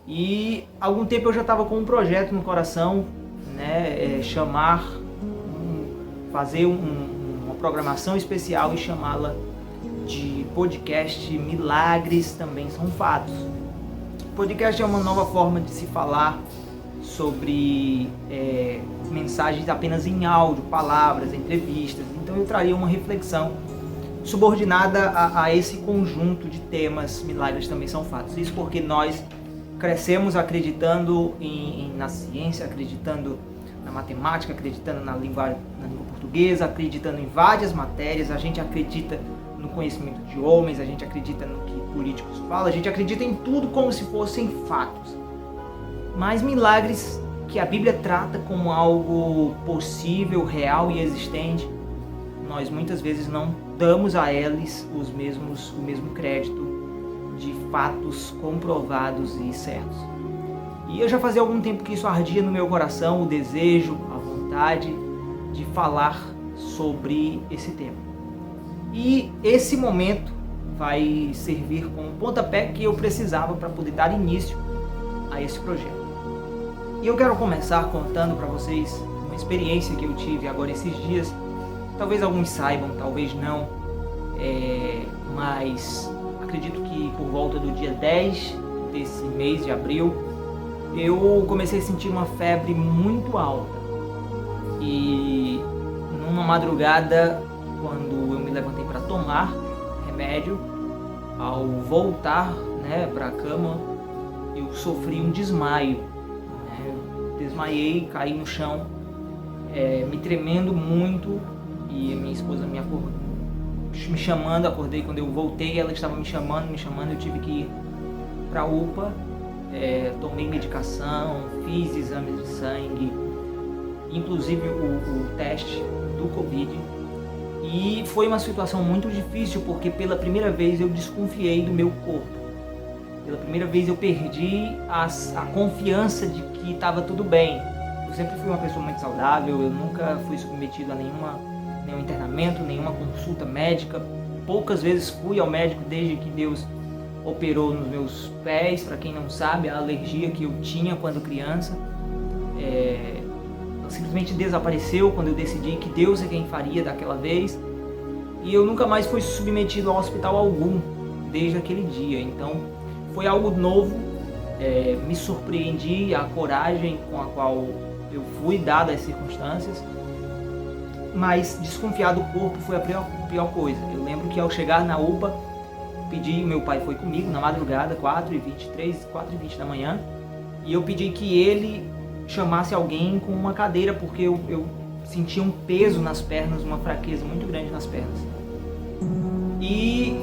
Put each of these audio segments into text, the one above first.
E há algum tempo eu já estava com um projeto no coração, né, fazer uma programação especial e chamá-la de podcast Milagres Também São Fatos. Podcast é uma nova forma de se falar sobre mensagens apenas em áudio, palavras, entrevistas. Então eu traria uma reflexão subordinada a esse conjunto de temas. Milagres também são fatos. Isso porque nós crescemos acreditando na ciência, acreditando na matemática, acreditando na língua portuguesa, acreditando em várias matérias. A gente acredita no conhecimento de homens, a gente acredita no que políticos falam, a gente acredita em tudo como se fossem fatos. Mas milagres que a Bíblia trata como algo possível, real e existente, nós muitas vezes não damos a eles o mesmo crédito de fatos comprovados e certos. E eu já fazia algum tempo que isso ardia no meu coração, o desejo, a vontade de falar sobre esse tema. E esse momento vai servir como pontapé que eu precisava para poder dar início a esse projeto. E eu quero começar contando para vocês uma experiência que eu tive agora esses dias. Talvez alguns saibam, talvez não, mas acredito que por volta do dia 10 desse mês de abril, eu comecei a sentir uma febre muito alta. E numa madrugada, quando eu me levantei para tomar remédio, ao voltar, para a cama, eu sofri um desmaio. Eu desmaiei, caí no chão, me tremendo muito, e a minha esposa me chamando, acordei quando eu voltei, ela estava me chamando, eu tive que ir para a UPA, tomei medicação, fiz exames de sangue, inclusive o teste do Covid. E foi uma situação muito difícil, porque pela primeira vez eu desconfiei do meu corpo. Pela primeira vez eu perdi a confiança de que estava tudo bem. Eu sempre fui uma pessoa muito saudável, eu nunca fui submetido a nenhum internamento, nenhuma consulta médica. Poucas vezes fui ao médico desde que Deus operou nos meus pés. Para quem não sabe, a alergia que eu tinha quando criança simplesmente desapareceu quando eu decidi que Deus é quem faria daquela vez, e eu nunca mais fui submetido a hospital algum desde aquele dia. Então foi algo novo, me surpreendi a coragem com a qual eu fui, dadas as circunstâncias, mas desconfiar do corpo foi a pior coisa. Eu lembro que ao chegar na UPA, meu pai foi comigo na madrugada, 4h20 da manhã, e eu pedi que ele chamasse alguém com uma cadeira, porque eu sentia um peso nas pernas, uma fraqueza muito grande nas pernas. E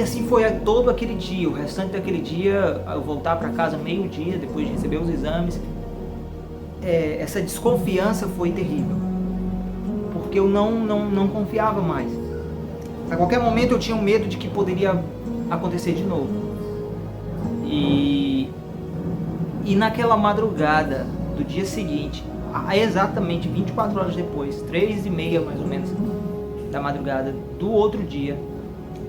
assim foi todo aquele dia. O restante daquele dia, eu voltar para casa meio-dia, depois de receber os exames, essa desconfiança foi terrível, porque eu não confiava mais. A qualquer momento eu tinha um medo de que poderia acontecer de novo. E naquela madrugada do dia seguinte, exatamente 24 horas depois, 3h30 mais ou menos da madrugada do outro dia,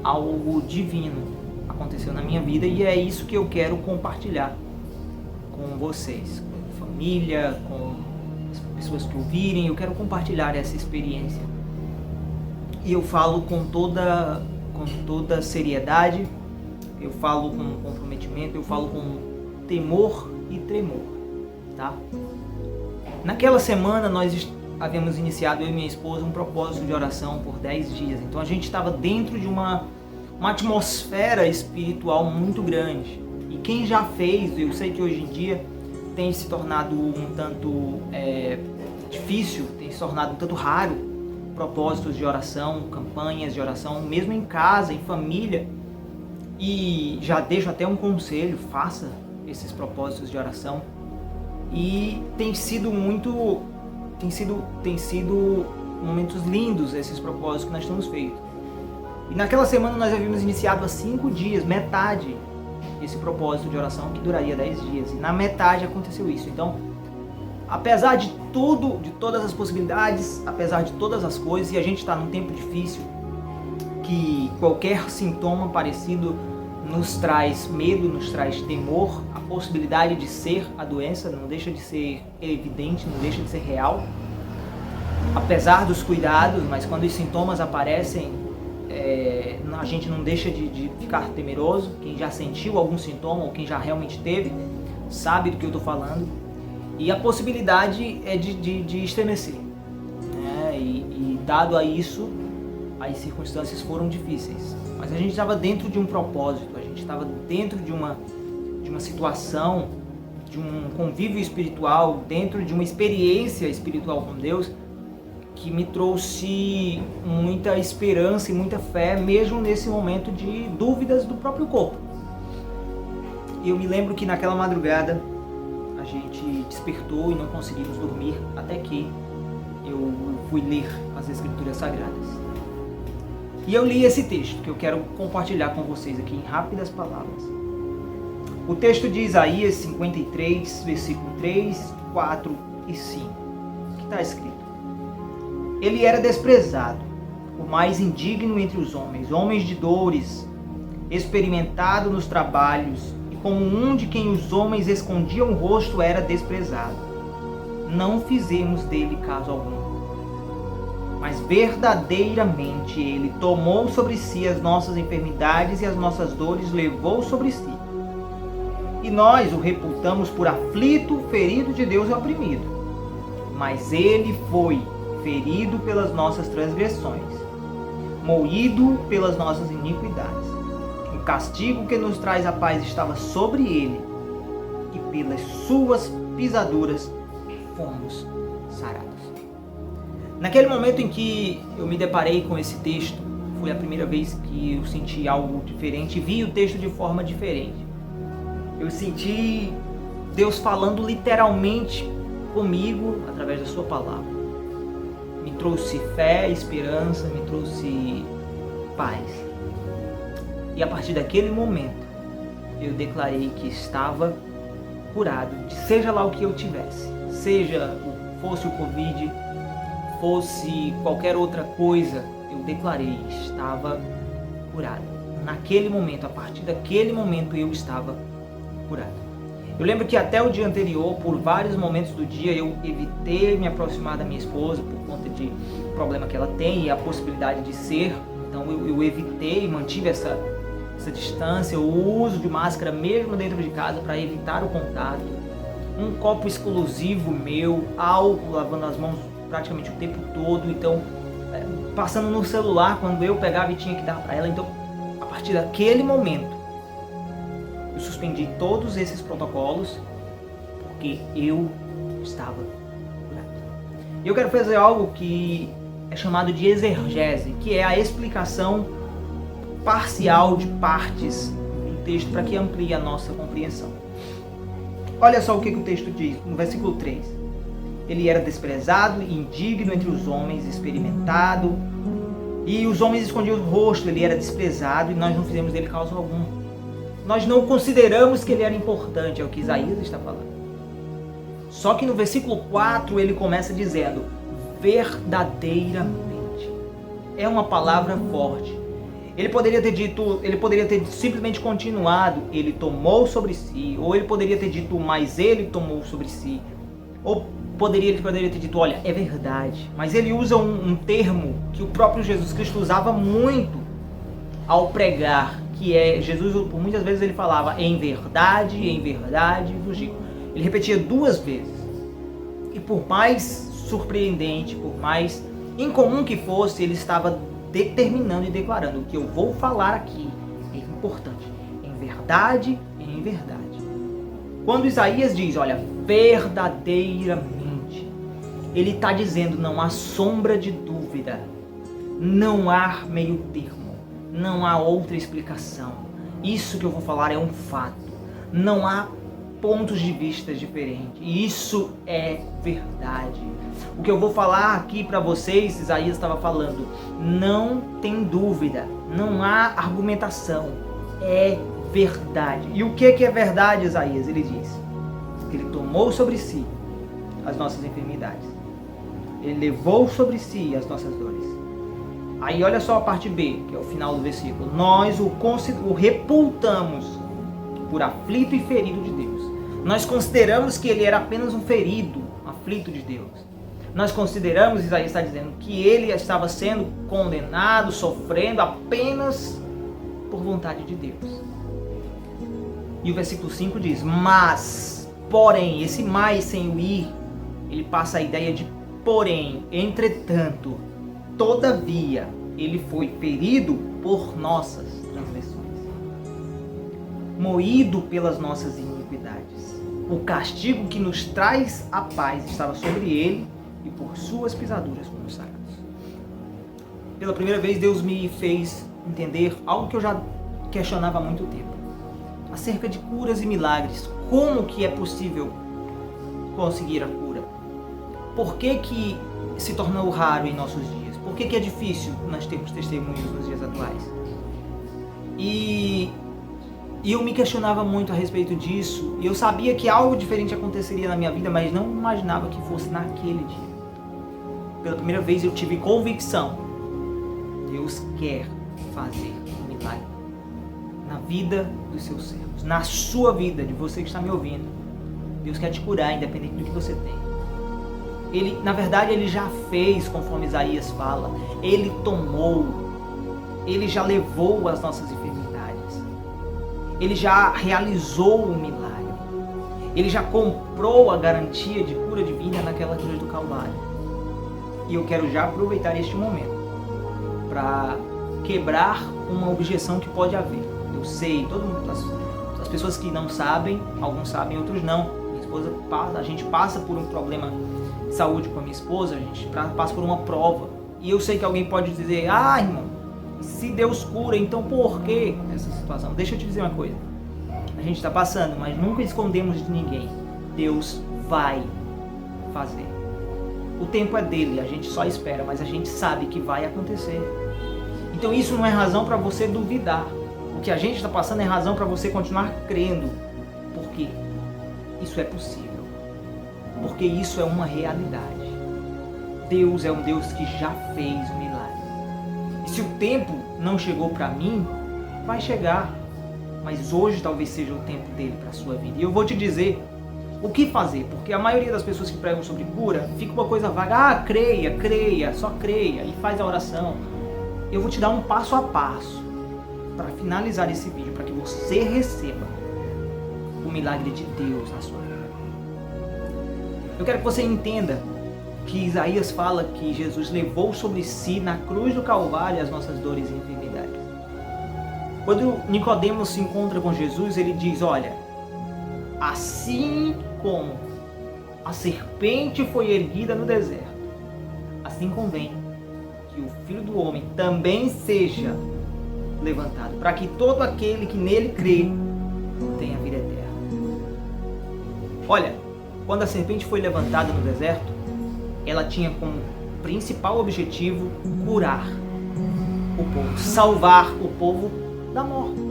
algo divino aconteceu na minha vida, e é isso que eu quero compartilhar com vocês, com a família, com as pessoas que ouvirem. Eu quero compartilhar essa experiência, e eu falo com toda seriedade, eu falo com comprometimento, eu falo com temor e tremor, tá? Naquela semana nós havíamos iniciado, eu e minha esposa, um propósito de oração por 10 dias. Então a gente estava dentro de uma atmosfera espiritual muito grande. E quem já fez, eu sei que hoje em dia tem se tornado um tanto difícil, tem se tornado um tanto raro, propósitos de oração, campanhas de oração, mesmo em casa, em família. E já deixo até um conselho: faça esses propósitos de oração. E tem sido momentos lindos esses propósitos que nós temos feito. E naquela semana nós havíamos iniciado há 5 dias, metade esse propósito de oração, que duraria 10 dias. E na metade aconteceu isso. Então, apesar de tudo, de todas as possibilidades, apesar de todas as coisas, e a gente está num tempo difícil, que qualquer sintoma parecido nos traz medo, nos traz temor, a possibilidade de ser a doença não deixa de ser evidente, não deixa de ser real. Apesar dos cuidados, mas quando os sintomas aparecem, a gente não deixa de ficar temeroso. Quem já sentiu algum sintoma ou quem já realmente teve, sabe do que eu estou falando. E a possibilidade é de estremecer, né? E dado a isso, as circunstâncias foram difíceis. Mas a gente estava dentro de um propósito, a gente estava dentro de uma situação, de um convívio espiritual, dentro de uma experiência espiritual com Deus, que me trouxe muita esperança e muita fé, mesmo nesse momento de dúvidas do próprio corpo. E eu me lembro que naquela madrugada a gente despertou e não conseguimos dormir até que eu fui ler as Escrituras Sagradas. E eu li esse texto que eu quero compartilhar com vocês aqui em rápidas palavras. O texto de Isaías 53, versículo 3, 4 e 5, que está escrito: Ele era desprezado, o mais indigno entre os homens, homens de dores, experimentado nos trabalhos, e como um de quem os homens escondiam o rosto era desprezado. Não fizemos dele caso algum. Mas verdadeiramente ele tomou sobre si as nossas enfermidades e as nossas dores levou sobre si. E nós o reputamos por aflito, ferido de Deus e oprimido. Mas ele foi ferido pelas nossas transgressões, moído pelas nossas iniquidades. O castigo que nos traz a paz estava sobre ele, e pelas suas pisaduras fomos sarados. Naquele momento em que eu me deparei com esse texto, foi a primeira vez que eu senti algo diferente, vi o texto de forma diferente. Eu senti Deus falando literalmente comigo através da sua palavra. Me trouxe fé, esperança, me trouxe paz. E a partir daquele momento, eu declarei que estava curado, seja lá o que eu tivesse, fosse o Covid, fosse qualquer outra coisa, eu declarei, estava curado. Naquele momento, a partir daquele momento, eu estava curado. Eu lembro que até o dia anterior, por vários momentos do dia, eu evitei me aproximar da minha esposa por conta de problema que ela tem e a possibilidade de ser. Então eu evitei, mantive essa distância, o uso de máscara mesmo dentro de casa para evitar o contato. Um copo exclusivo meu, álcool, lavando as mãos praticamente o tempo todo. Então, passando no celular quando eu pegava e tinha que dar para ela. Então, a partir daquele momento, eu suspendi todos esses protocolos porque eu estava curado. E eu quero fazer algo que é chamado de exegese, que é a explicação parcial de partes do texto para que amplie a nossa compreensão. Olha só o que o texto diz no versículo 3. Ele era desprezado e indigno entre os homens, experimentado, e os homens escondiam o rosto. Ele era desprezado e nós não fizemos dele causa alguma. Nós não consideramos que ele era importante, é o que Isaías está falando. Só que no versículo 4 ele começa dizendo, verdadeiramente. É uma palavra forte. Ele poderia ter simplesmente continuado, ele tomou sobre si, ou ele poderia ter dito, mas ele tomou sobre si, ou ele poderia ter dito, olha, é verdade. Mas ele usa um termo que o próprio Jesus Cristo usava muito ao pregar, que é, Jesus, por muitas vezes ele falava, em verdade vos digo. Ele repetia 2 vezes. E por mais surpreendente, por mais incomum que fosse, ele estava determinando e declarando, o que eu vou falar aqui é importante. Em verdade. Quando Isaías diz, olha, verdadeiramente, ele está dizendo, não há sombra de dúvida, não há meio termo, não há outra explicação. Isso que eu vou falar é um fato, não há pontos de vista diferentes, isso é verdade. O que eu vou falar aqui para vocês, Isaías estava falando, não tem dúvida, não há argumentação, é verdade. E o que é verdade, Isaías? Ele diz que ele tomou sobre si as nossas enfermidades, ele levou sobre si as nossas dores. Aí olha só a parte B, que é o final do versículo. Nós o reputamos por aflito e ferido de Deus. Nós consideramos que ele era apenas um ferido, aflito de Deus. Nós consideramos, Isaías está dizendo, que ele estava sendo condenado, sofrendo apenas por vontade de Deus. E o versículo 5 diz, mas, porém, esse mais sem o ir, ele passa a ideia de porém, entretanto, todavia, ele foi ferido por nossas transgressões, moído pelas nossas iniquidades. O castigo que nos traz a paz estava sobre ele, e por suas pisaduras fomos sarados. Pela primeira vez, Deus me fez entender algo que eu já questionava há muito tempo, acerca de curas e milagres. Como que é possível conseguir a cura? Por que se tornou raro em nossos dias? Por que é difícil nós termos testemunhos nos dias atuais? E eu me questionava muito a respeito disso, e eu sabia que algo diferente aconteceria na minha vida, mas não imaginava que fosse naquele dia. Pela primeira vez eu tive convicção. Deus quer fazer um milagre na vida dos seus servos, na sua vida, de você que está me ouvindo. Deus quer te curar, independente do que você tem. Ele, na verdade, ele já fez, conforme Isaías fala. Ele tomou, ele já levou as nossas enfermidades. Ele já realizou o milagre. Ele já comprou a garantia de cura divina naquela cruz do Calvário. E eu quero já aproveitar este momento para quebrar uma objeção que pode haver. Eu sei, todo mundo, as pessoas que não sabem, alguns sabem, outros não. Minha esposa, a gente passa por um problema de saúde com a minha esposa, a gente passa por uma prova. E eu sei que alguém pode dizer, irmão, se Deus cura, então por que essa situação? Deixa eu te dizer uma coisa. A gente está passando, mas nunca escondemos de ninguém. Deus vai fazer. O tempo é dele, a gente só espera, mas a gente sabe que vai acontecer. Então isso não é razão para você duvidar. O que a gente está passando é razão para você continuar crendo. Porque isso é possível. Porque isso é uma realidade. Deus é um Deus que já fez o milagre. E se o tempo não chegou para mim, vai chegar. Mas hoje talvez seja o tempo dele para a sua vida. E eu vou te dizer o que fazer, porque a maioria das pessoas que pregam sobre cura fica uma coisa vaga. Creia, só creia e faz a oração. Eu vou te dar um passo a passo para finalizar esse vídeo, para que você receba o milagre de Deus na sua vida. Eu quero que você entenda que Isaías fala que Jesus levou sobre si na cruz do Calvário as nossas dores e enfermidades. Quando Nicodemos se encontra com Jesus, ele diz, olha, assim como a serpente foi erguida no deserto, assim convém que o Filho do Homem também seja levantado, para que todo aquele que nele crê tenha vida eterna. Olha, quando a serpente foi levantada no deserto, ela tinha como principal objetivo curar o povo, salvar o povo da morte.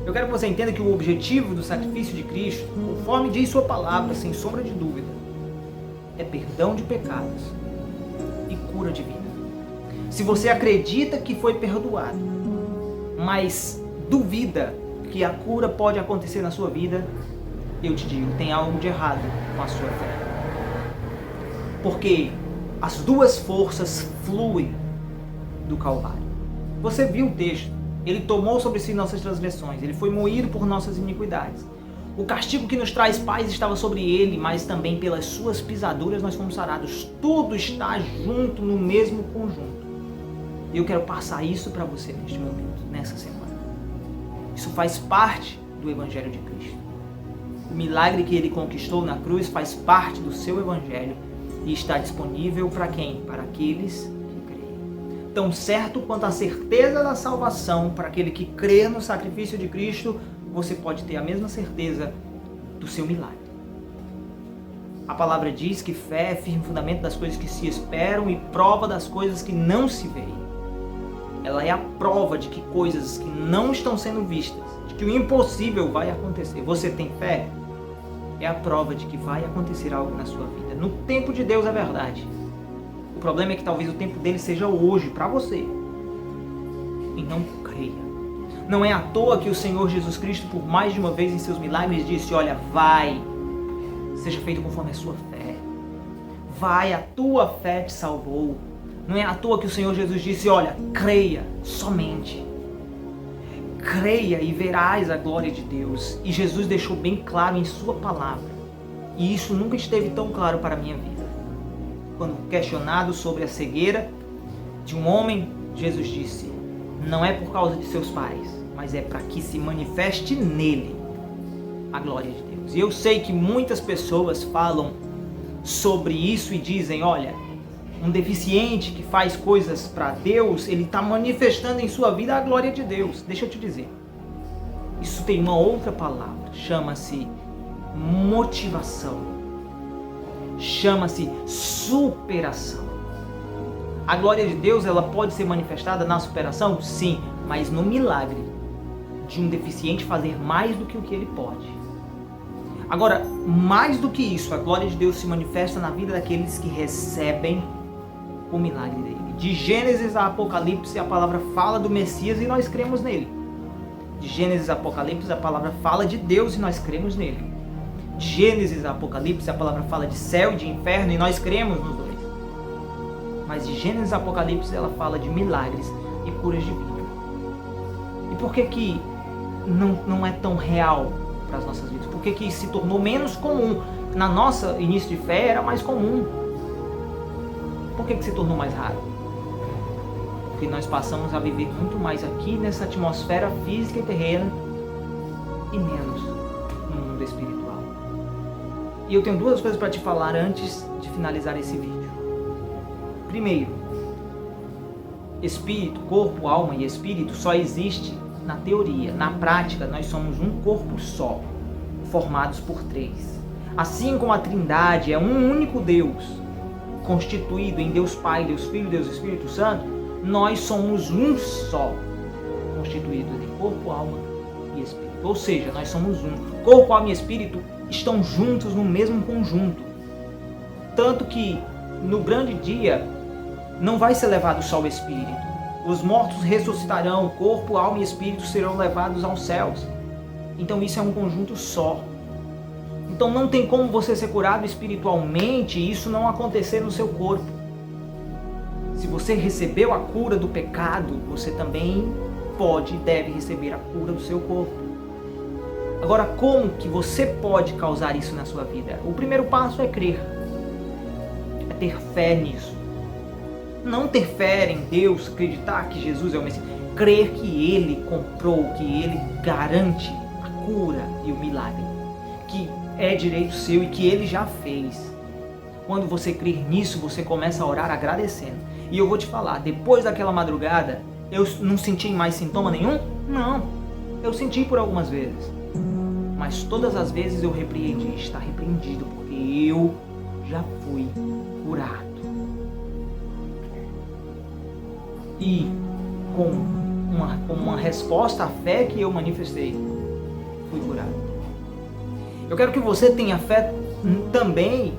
Eu quero que você entenda que o objetivo do sacrifício de Cristo, conforme diz sua palavra, sem sombra de dúvida, é perdão de pecados e cura divina. Se você acredita que foi perdoado, mas duvida que a cura pode acontecer na sua vida, eu te digo, tem algo de errado com a sua fé. Porque as duas forças fluem do Calvário. Você viu o texto. Ele tomou sobre si nossas transgressões. Ele foi moído por nossas iniquidades. O castigo que nos traz paz estava sobre ele, mas também pelas suas pisaduras nós fomos sarados. Tudo está junto no mesmo conjunto. E eu quero passar isso para você neste momento, nessa semana. Isso faz parte do Evangelho de Cristo. O milagre que ele conquistou na cruz faz parte do seu Evangelho e está disponível para quem? Para aqueles que creem. Tão certo quanto a certeza da salvação para aquele que crê no sacrifício de Cristo, você pode ter a mesma certeza do seu milagre. A palavra diz que fé é firme fundamento das coisas que se esperam e prova das coisas que não se veem. Ela é a prova de que coisas que não estão sendo vistas, de que o impossível vai acontecer. Você tem fé? É a prova de que vai acontecer algo na sua vida. No tempo de Deus é verdade. O problema é que talvez o tempo dele seja hoje para você. Então creia. Não é à toa que o Senhor Jesus Cristo, por mais de uma vez em seus milagres, disse: olha, vai, seja feito conforme a sua fé. Vai, a tua fé te salvou. Não é à toa que o Senhor Jesus disse: olha, creia somente. Creia e verás a glória de Deus. E Jesus deixou bem claro em sua palavra. E isso nunca esteve tão claro para a minha vida. Quando questionado sobre a cegueira de um homem, Jesus disse: não é por causa de seus pais, mas é para que se manifeste nele a glória de Deus. E eu sei que muitas pessoas falam sobre isso e dizem: olha, um deficiente que faz coisas para Deus, ele está manifestando em sua vida a glória de Deus. Deixa eu te dizer, isso tem uma outra palavra, chama-se motivação, chama-se superação. A glória de Deus, ela pode ser manifestada na superação? Sim, mas no milagre de um deficiente fazer mais do que o que ele pode. Agora, mais do que isso, a glória de Deus se manifesta na vida daqueles que recebem o milagre dele. De Gênesis a Apocalipse, a palavra fala do Messias e nós cremos nele. De Gênesis a Apocalipse, a palavra fala de Deus e nós cremos nele. De Gênesis a Apocalipse, a palavra fala de céu e de inferno e nós cremos nos dois. Mas de Gênesis a Apocalipse, ela fala de milagres e curas de vida. E por que que não é tão real para as nossas vidas? Por que que se tornou menos comum? Na nossa início de fé era mais comum. Por que se tornou mais raro? Porque nós passamos a viver muito mais aqui nessa atmosfera física e terrena e menos no mundo espiritual. E eu tenho duas coisas para te falar antes de finalizar esse vídeo. Primeiro, espírito, corpo, alma e espírito só existe na teoria. Na prática, nós somos um corpo só, formados por três. Assim como a Trindade é um único Deus, constituído em Deus Pai, Deus Filho, Deus Espírito Santo, nós somos um só, constituídos em corpo, alma e espírito. Ou seja, nós somos um. Corpo, alma e espírito estão juntos no mesmo conjunto. Tanto que no grande dia não vai ser levado só o espírito. Os mortos ressuscitarão, corpo, alma e espírito serão levados aos céus. Então isso é um conjunto só. Então não tem como você ser curado espiritualmente e isso não acontecer no seu corpo. Se você recebeu a cura do pecado, você também pode e deve receber a cura do seu corpo. Agora, como que você pode causar isso na sua vida? O primeiro passo é crer. É ter fé nisso. Não ter fé em Deus, acreditar que Jesus é o Messias. Crer que Ele comprou, que Ele garante a cura e o milagre. Que é direito seu e que Ele já fez. Quando você crer nisso, você começa a orar agradecendo. E eu vou te falar, depois daquela madrugada, eu não senti mais sintoma nenhum? Não. Eu senti por algumas vezes. Mas todas as vezes eu repreendi. Está repreendido, porque eu já fui curado. E com uma resposta à fé que eu manifestei, fui curado. Eu quero que você tenha fé também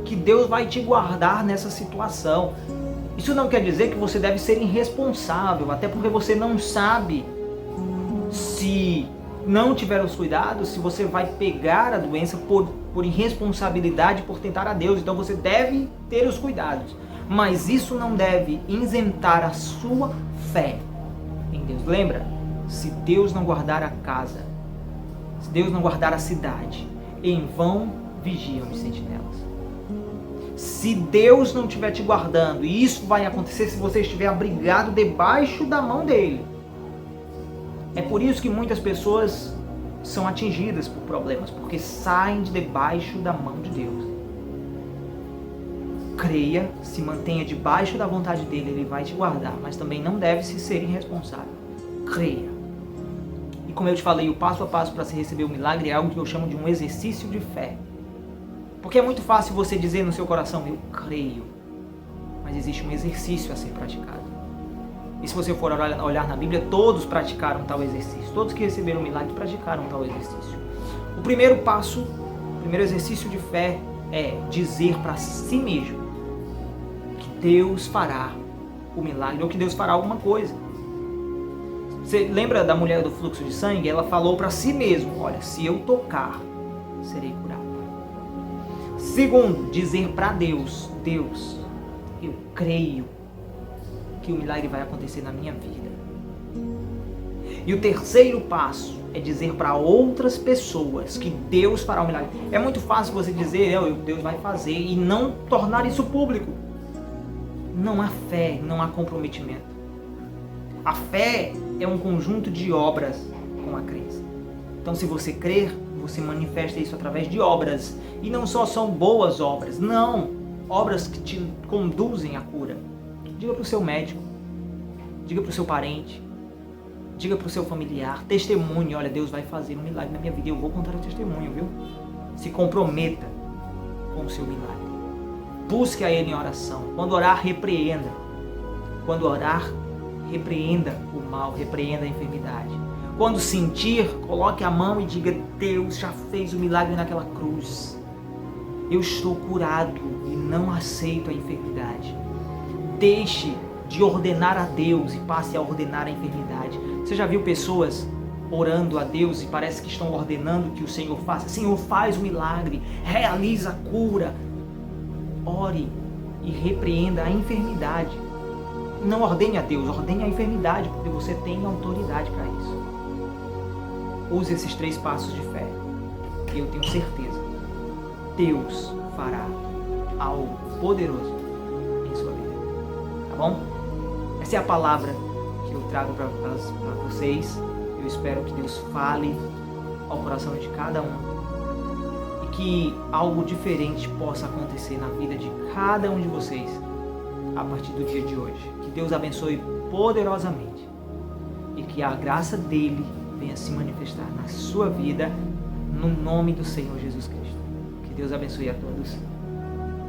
que Deus vai te guardar nessa situação. Isso não quer dizer que você deve ser irresponsável, até porque você não sabe, se não tiver os cuidados, se você vai pegar a doença por irresponsabilidade, por tentar a Deus. Então você deve ter os cuidados, mas isso não deve isentar a sua fé em Deus. Lembra? Se Deus não guardar a casa, se Deus não guardar a cidade, em vão vigiam os sentinelas. Se Deus não estiver te guardando, e isso vai acontecer se você estiver abrigado debaixo da mão dele. É por isso que muitas pessoas são atingidas por problemas, porque saem de debaixo da mão de Deus. Creia, se mantenha debaixo da vontade dele, ele vai te guardar, mas também não deve se ser irresponsável. Creia. E como eu te falei, o passo a passo para se receber o milagre é algo que eu chamo de um exercício de fé. Porque é muito fácil você dizer no seu coração, eu creio, mas existe um exercício a ser praticado. E se você for olhar na Bíblia, todos praticaram tal exercício. Todos que receberam o milagre praticaram tal exercício. O primeiro passo, o primeiro exercício de fé é dizer para si mesmo que Deus fará o milagre, ou que Deus fará alguma coisa. Você lembra da mulher do fluxo de sangue? Ela falou para si mesma, olha, se eu tocar, serei curado. Segundo, dizer para Deus, Deus, eu creio que o milagre vai acontecer na minha vida. E o terceiro passo é dizer para outras pessoas que Deus fará o milagre. É muito fácil você dizer, Deus vai fazer, e não tornar isso público. Não há fé, não há comprometimento. A fé é um conjunto de obras com a crença. Então, se você crer, você manifesta isso através de obras. E não só são boas obras, não. Obras que te conduzem à cura. Diga para o seu médico, diga para o seu parente, diga para o seu familiar, testemunhe, olha, Deus vai fazer um milagre na minha vida, eu vou contar o testemunho, viu? Se comprometa com o seu milagre. Busque a Ele em oração. Quando orar, repreenda. Quando orar, repreenda o mal, repreenda a enfermidade. Quando sentir, coloque a mão e diga, Deus já fez o milagre naquela cruz. Eu estou curado e não aceito a enfermidade. Deixe de ordenar a Deus e passe a ordenar a enfermidade. Você já viu pessoas orando a Deus e parece que estão ordenando que o Senhor faça? Senhor, faz o milagre, realiza a cura. Ore e repreenda a enfermidade. Não ordene a Deus, ordene a enfermidade, porque você tem autoridade para isso. Use esses 3 passos de fé. E eu tenho certeza, Deus fará algo poderoso em sua vida. Tá bom? Essa é a palavra que eu trago para vocês. Eu espero que Deus fale ao coração de cada um. E que algo diferente possa acontecer na vida de cada um de vocês a partir do dia de hoje. Que Deus abençoe poderosamente e que a graça dele venha se manifestar na sua vida, no nome do Senhor Jesus Cristo. Que Deus abençoe a todos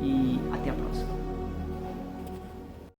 e até a próxima.